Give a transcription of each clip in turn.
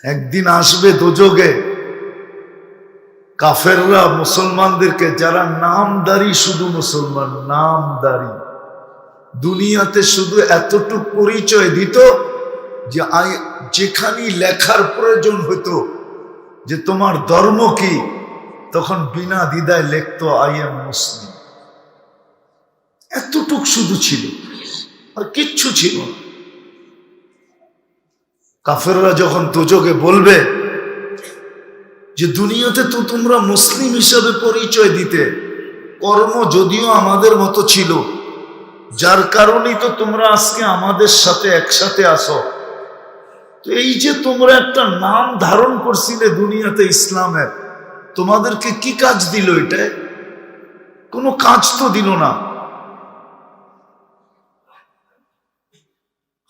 একদিন আসবে দোজগে কাফেররা মুসলমানদেরকে, যারা নামদারি, শুধু মুসলমান নামদারি, দুনিয়াতে শুধু এতটুকু পরিচয় দিত যে যেখানে লেখার প্রয়োজন হতো যে তোমার ধর্ম কি, তখন বিনা দ্বিধায় লিখতো আই এম মুসলিম। এতটুক শুধু ছিল, আর কিচ্ছু ছিল না। কাফেররা যখন দোজগে বলবে যে দুনিয়াতে তো তোমরা মুসলিম হিসাবে পরিচয় দিতে, কর্ম যদিও আমাদের মতো ছিল, যার কারণেই তো তোমরা আজকে আমাদের সাথে একসাথে আসো, তো এই যে তোমরা একটা নাম ধারণ করছিলে দুনিয়াতে ইসলামের, তোমাদেরকে কি কাজ দিল? এটা কোনো কাজ তো দিল না।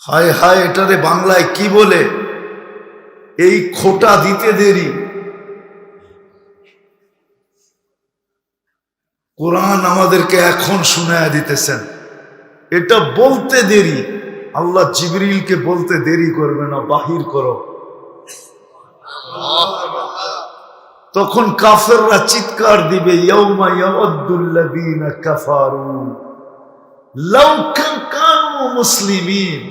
হায় হায়, এটারে বাংলায় কি বলে? এই খোটা দিতে দেরি। কোরআন আমাদেরকে এখন শুনায়া দিতেছেন, এটা বলতে দেরি। আল্লাহ জিবরিলকে বলতে দেরি করবে না, বাহির করো। তখন কাফেররা চিৎকার দিবে, ইয়াউমা ইয়াউদ্দুল্লাযীনা কাফারু লাউ কানু মুসলিমিন।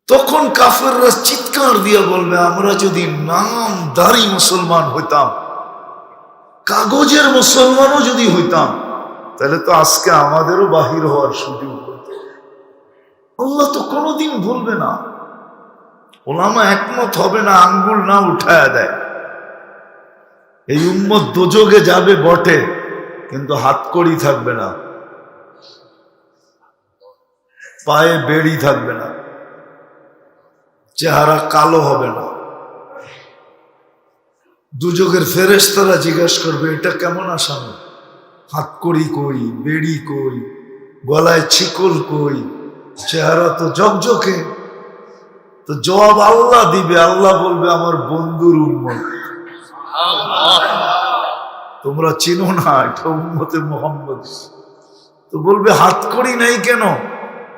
তখন কাফেররা চিৎকার দিয়ে বলবে, আমরা যদি নামদারি মুসলমান হইতাম, কাগজের মুসলমানও যদি হইতাম, তাহলে তো আজকে আমাদেরও বাহির হওয়ার সুযোগ হতো। আল্লাহ তো কোনোদিন ভুলবে না। ওলামা একমত হবে না, আঙ্গুল না উঠায়া দেয়। এই উম্মত দোজগে যাবে বটে, কিন্তু হাতকড়ি থাকবে না, পায়ে বেড়ি থাকবে না, চেহারা কালো হবে না। দুজগের ফেরেশতারা জিজ্ঞাসা করবে, এটা কেমন আসামি? হাতকড়ি কই, বেড়ি কই, গলায় ছিকল কই, চেহারা তো জকজকে। তো জবাব আল্লাহ দিবে। আল্লাহ বলবে, আমার বন্ধুর উম্মত, তোমরা চিনো না, এটা উম্মতে মুহাম্মদ। তো বলবে, হাতকড়ি নাই কেন?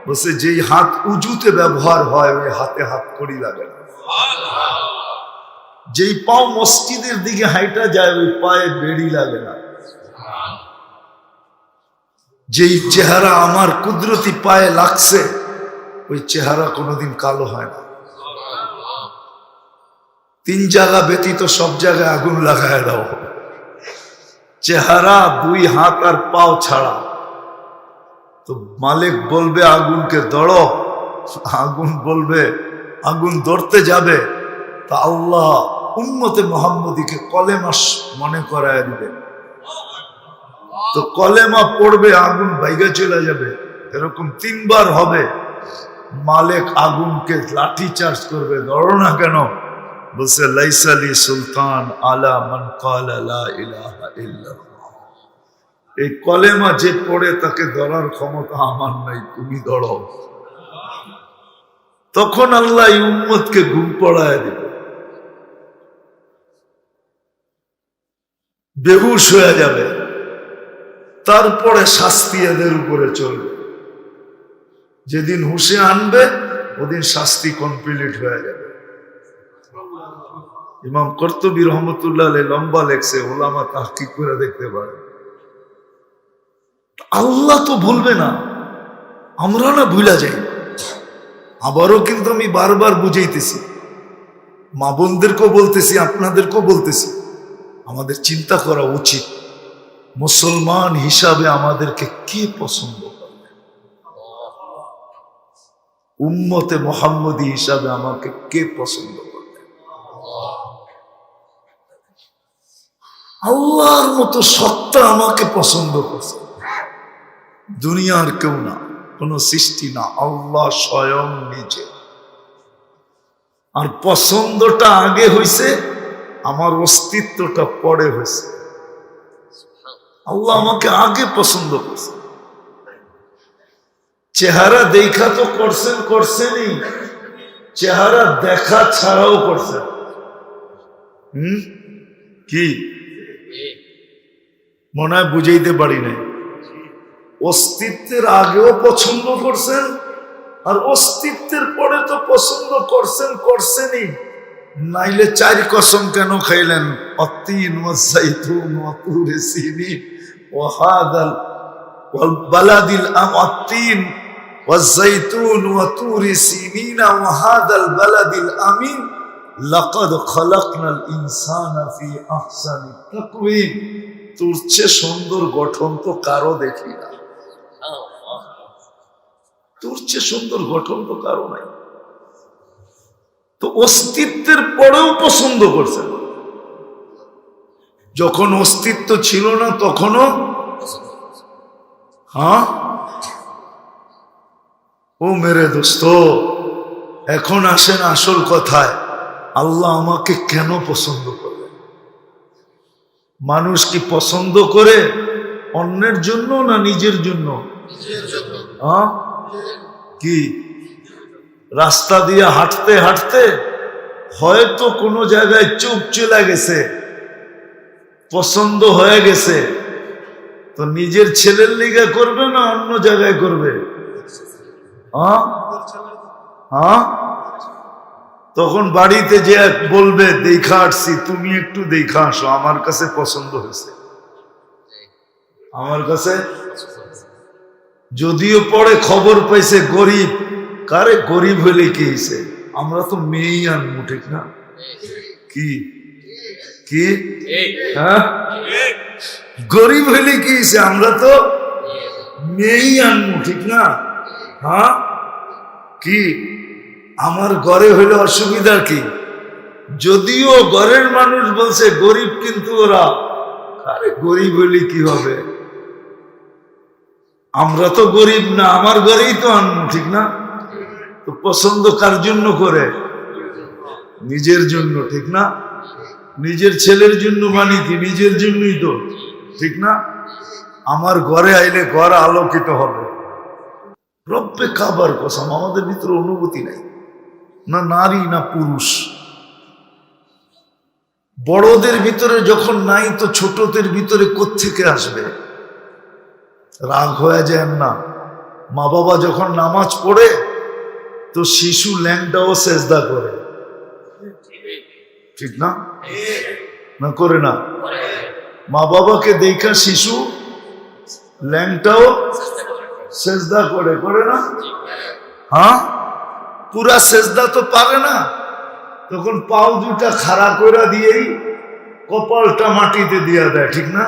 বলছে, যেই হাত উজুতে ব্যবহার হয় ওই হাতে হাতকড়ি লাগে না। যেই পাও মসজিদের দিকে হাইটা যায় ওই পায়ে বেড়ি লাগে না। যেই চেহারা আমার কুদরতি পায়ে লাগছে ওই চেহারা কোনোদিন কালো হয় না। 3 জায়গা ব্যতীত সব জায়গায় আগুন লাগায় দাও। চেহারা, 2 হাত আর পাও ছাড়া। তো মালিক বলবে আগুনকে ধরো, আগুন বলবে, আগুন ধরতে যাবে, তা আল্লাহ উম্মতে মুহাম্মদীকে কলেমা মনে করায় দিবে। তো কলেমা পড়বে, আগুন ভাইগা চলে যাবে। এরকম 3 বার হবে। মালিক আগুনকে লাঠি চার্জ করবে, ধরো না কেন? বলছে, লাইসালি সুলতান আলা মান ক্বালা লা ইলাহা ইল্লাল্লাহ। এই কলেমা যে পড়ে তাকে ধরার ক্ষমতা আমার নাই, তুমি ধরো। তখন আল্লাহ এই উম্মতকে ঘুম পড়ায় দিবে, বেহুশ হয়ে যাবে। তারপরে শাস্তি এদের উপরে চলবে। যেদিন হুশে আনবে ওদিন শাস্তি কমপ্লিট হয়ে যাবে। ইমাম কর্তুবী রহমতুল্লাহ আলাইহি লম্বা লেখছে, ওলামা তাহকিক করে দেখতে পারে। আল্লাহ তো ভুলবে না, আমরা না ভুলা যাই। আবারও কিন্তু আমি বারবার বুঝাইতেছি, মা বোনদেরকেও বলতেছি, আপনাদেরকেও বলতেছি, আমাদের চিন্তা করা উচিত, মুসলমান হিসাবে আমাদেরকে কে পছন্দ করে? উম্মতে মুহাম্মদী হিসাবে আমাকে কে পছন্দ করে? আল্লাহর মতো সত্তা আমাকে পছন্দ করছে, দুনিয়ার কেউ না, কোন সৃষ্টি না, আল্লাহ স্বয়ং নিজে। আর পছন্দটা আগে হইছে, আমার অস্তিত্বটা পরে হয়েছে। আল্লাহ আমাকে আগে পছন্দ করছে। চেহারা দেখা তো করছেনই, চেহারা দেখা ছাড়াও করছেন। কি মনে হয় বুঝাইতে পারি নাই। অস্তিত্বের আগেও পছন্দ করছেন, আর অস্তিত্বের পরে তো পছন্দ করছেনই, নাইলে 4 কসম কেন খাইলেন? অত্তিন ওয়াজাইতুন ওয়া তুরি সিনিন ওয়া হাদাল ওয়াল বালাদিল অত্তিন ওয়াজাইতুন ওয়া তুরি সিনিন ওয়া হাদাল বালাদিল আমিন লাকাদ খালাকনাল ইনসানা ফি আহসানি তাকওয়িম। তোর চেয়ে সুন্দর গঠন তো কারো দেখি না, তোর চেয়ে সুন্দর গঠন তো কারো নাই। তো অস্তিত্বের পরেও পছন্দ করছেন, যখন অস্তিত্ব ছিল না তখনও। হ্যাঁ, ও মেরে দোস্ত, এখন আসেন আসল কথায়। আল্লাহ আমাকে কেন পছন্দ করলেন? মানুষ কি পছন্দ করে অন্যের জন্য না নিজের জন্য? হ্যাঁ, কি রাস্তা দিয়ে হাঁটতে হাঁটতে হয়তো কোনো জায়গায় চোখ চলে গেছে, পছন্দ হয়ে গেছে, তো নিজের ছেলের লিগে করবে না অন্য জায়গায় করবে? তখন বাড়িতে যে বলবে দেখা আসছি, তুমি একটু দেখা আসো, আমার কাছে পছন্দ হয়েছে, আমার কাছে। যদিও পরে খবর পাইছে গরিব, কারে গরিব হলে কি হয়েছে, আমরা তো মেয়েই আনবো, ঠিক না? কি কি হ্যাঁ, গরিব হলে কি হয়েছে, আমরা তো মেয়েই আনবো, ঠিক না? হ্যাঁ, কি আমার ঘরে হইলে অসুবিধা কি? যদিও ঘরের মানুষ বলছে গরিব, কিন্তু ওরা আরে গরিব হইলে কি হবে, আমরা তো গরিব না, আমার ঘরেই তো আনবো, ঠিক না? তো পছন্দ কার জন্য করে? নিজের জন্য, ঠিক না? নিজের ছেলের জন্য মানি কি? নিজের জন্যই তো, ঠিক না? আমার ঘরে আইলে ঘর আলোকিত হবে। রব্বে কাবার কসম, আমাদের ভিতরে অনুভূতি নাই, না নারী না পুরুষ। বড়দের ভিতরে যখন নাই, তো ছোটদের ভিতরে কোত্থেকে আসবে? রাগ হয়ে যায় না? মা বাবা যখন নামাজ পড়ে, তো শিশু ল্যাংটাও সেজদা করে, ঠিক না? না করে না? মা বাবাকে দেখা শিশু ল্যাংটাও সেজদা করে, করে না? হ্যাঁ, পুরা সেজদা তো পারে না, তখন পাও দুটা খাড়া করে দিয়েই কপালটা মাটিতে দিয়ে দেয়, ঠিক না?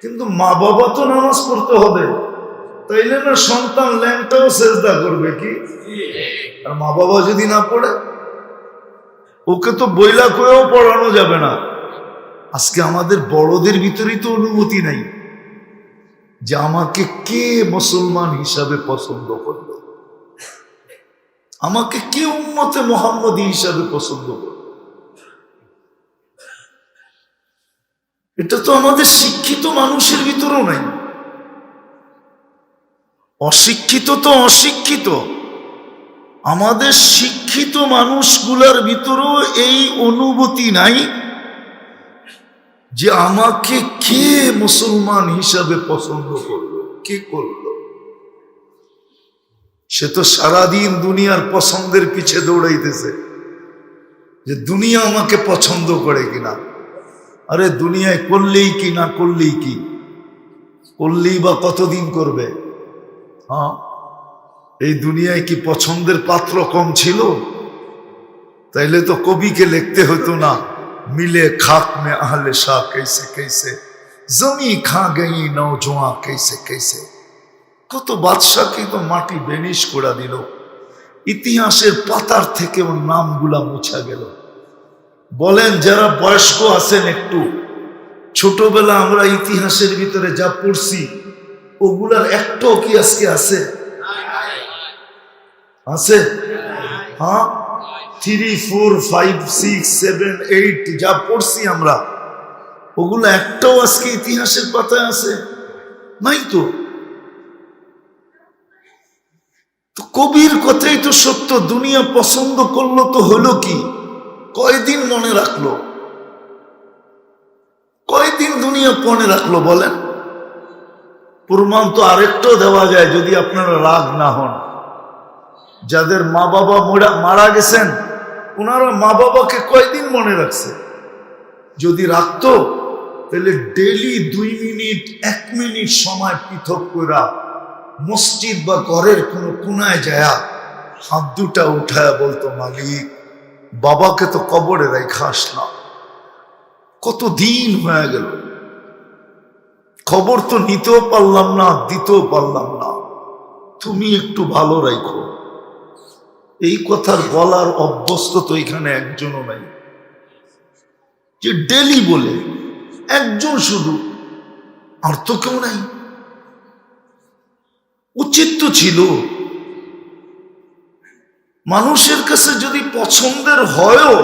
কিন্তু মা বাবা তো নামাজ পড়তে হবে, তাইলে না সন্তান ল্যাংটাও সেজদা করবে কি? আর মা বাবা যদি না পড়ে, ওকে তো বইলা করেও পড়ানো যাবে না। আজকে আমাদের বড়দের ভিতরেই তো অনুভূতি নাই যে আমাকে কে মুসলমান হিসাবে পছন্দ করবে, আমাকে কে উম্মতে মুহাম্মদী হিসাবে পছন্দ করবে। এটা তো আমাদের শিক্ষিত মানুষের ভিতরেও নাই। অশিক্ষিত তো অশিক্ষিত, আমাদের শিক্ষিত মানুষগুলোর ভিতরেও এই অনুভূতি নাই যে আমাকে কে মুসলমান হিসাবে পছন্দ করলো, কে করলো। সে তো সারাদিন দুনিয়ার পছন্দের পিছে দৌড়াইতেছে যে দুনিয়া আমাকে পছন্দ করে কিনা। আরে দুনিয়ায় করলেই কি, না করলেই কি, করলেই বা কতদিন করবে? হ্যাঁ, এই দুনিয়ায় কি পছন্দের পাত্র কম ছিল? তাইলে তো কবিকে লিখতে হতো না, মিলে খাক মে আহলে শাহ कैसे कैसे জমি খা গই নৌজোয়া कैसे कैसे। কত বাদশাকে তো মাটি বেনিশ করে দিল, ইতিহাসের পাতার থেকে ওর নামগুলা মুছা গেল। বলেন যারা বয়স্ক আছেন, একটু ছোটবেলা আমরা ইতিহাসের ভিতরে যা পড়ছি, ওগুলার একটাও কি আজকে আছে? আছে? হ্যাঁ, 3, 4, 5, 6, 7, 8 যা পড়ছি আমরা, ওগুলো একটাও আজকে ইতিহাসের পাতায় আছে? নাই তো। কবির কথাই তো সত্য, দুনিয়া পছন্দ করলো তো হলো কি? কয়দিন মনে রাখলো? কয়দিন দুনিয়া মনে রাখলো বলেন? প্রমাণ তো আরেকটাও দেওয়া যায়, যদি আপনারা রাগ না হন। যাদের মা বাবা মারা গেছেন, ওনারা মা বাবাকে কয়দিন মনে রাখছে? যদি রাখতো তাহলে ডেলি 2 মিনিট 1 মিনিট সময় পৃথক করে মসজিদ বা ঘরের কোনো কোনায় যায়া হাত দুটা উঠায়া বলতো, মালিক বাবাকে তো কবরে রাইখা আসলাম, কত দিন হয়ে গেল, খবর তো নিতেও পারলাম না, দিতেও পারলাম না, তুমি একটু ভালো রাখো। এই কথার বলার অভ্যস্ত তো এখানে একজনও নাই, যে ডেলি বলে, একজন শুধু, আর তো কেউ নাই। উচিত তো ছিল, মানুষের কাছে যদি পছন্দের হয়ও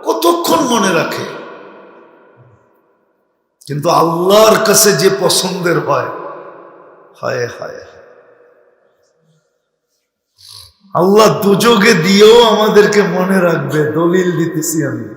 কতক্ষণ মনে রাখে, কিন্তু আল্লাহর কাছে যে পছন্দের হয়, হায় হায়, আল্লাহ দুযোগে দিয়েও আমাদেরকে মনে রাখবে। দলিল দিতেছি আমি।